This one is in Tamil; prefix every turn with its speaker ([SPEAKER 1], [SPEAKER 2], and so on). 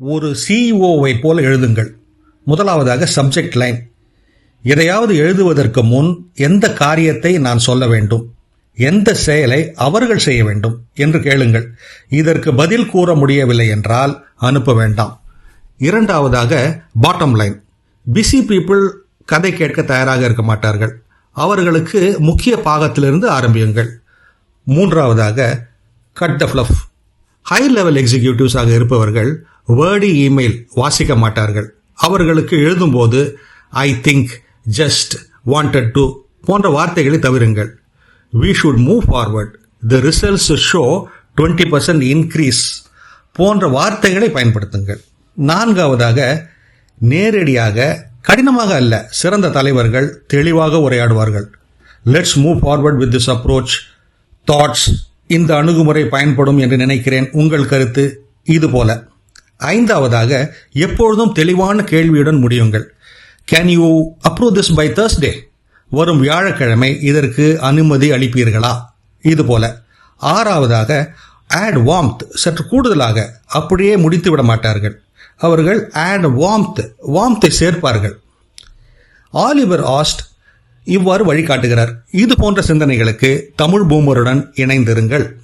[SPEAKER 1] ஒரு சிஇஓவை போல எழுதுங்கள். முதலாவதாக சப்ஜெக்ட் லைன். எதையாவது எழுதுவதற்கு முன் எந்த காரியத்தை நான் சொல்ல வேண்டும், எந்த செயலை அவர்கள் செய்ய வேண்டும் என்று கேளுங்கள். இதற்கு பதில் கூற முடியவில்லை என்றால் அனுப்ப வேண்டாம். இரண்டாவதாக பாட்டம் லைன். பிஸி பீப்புள் கதை கேட்க தயாராக இருக்க மாட்டார்கள். அவர்களுக்கு முக்கிய பாகத்திலிருந்து ஆரம்பியுங்கள். மூன்றாவதாக cut the fluff. High level எக்ஸிக்யூட்டிவ்ஸாக இருப்பவர்கள் வேர்டி இமெயில் வாசிக்க மாட்டார்கள். அவர்களுக்கு எழுதும்போது I think, just, wanted to போன்ற வார்த்தைகளை தவிருங்கள். We should move forward. The results show 20% increase போன்ற வார்த்தைகளை பயன்படுத்துங்கள். நான்காவதாக நேரடியாக, கடினமாக அல்ல. சிறந்த தலைவர்கள் தெளிவாக உரையாடுவார்கள். Let's move forward with this approach. Thoughts. இந்த அணுகுமுறை பயன்படும் என்று நினைக்கிறேன். உங்கள் கருத்து? இது போல. ஐந்தாவதாக எப்பொழுதும் தெளிவான கேள்வியுடன் முடியுங்கள். Can you approve this by Thursday? வரும் வியாழக்கிழமை இதற்கு அனுமதி அளிப்பீர்களா? இது போல. ஆறாவதாக ஆட் வார்ம்த். சற்று கூடுதலாக. அப்படியே முடித்து விட மாட்டார்கள். அவர்கள் ஆட் வார்ம்த்தை சேர்ப்பார்கள். ஆலிவர் ஆஸ்ட் இவ்வாறு வழிகாட்டுகிறார். இது போன்ற சிந்தனைகளுக்கு தமிழ் பூமருடன் இணைந்திருங்கள்.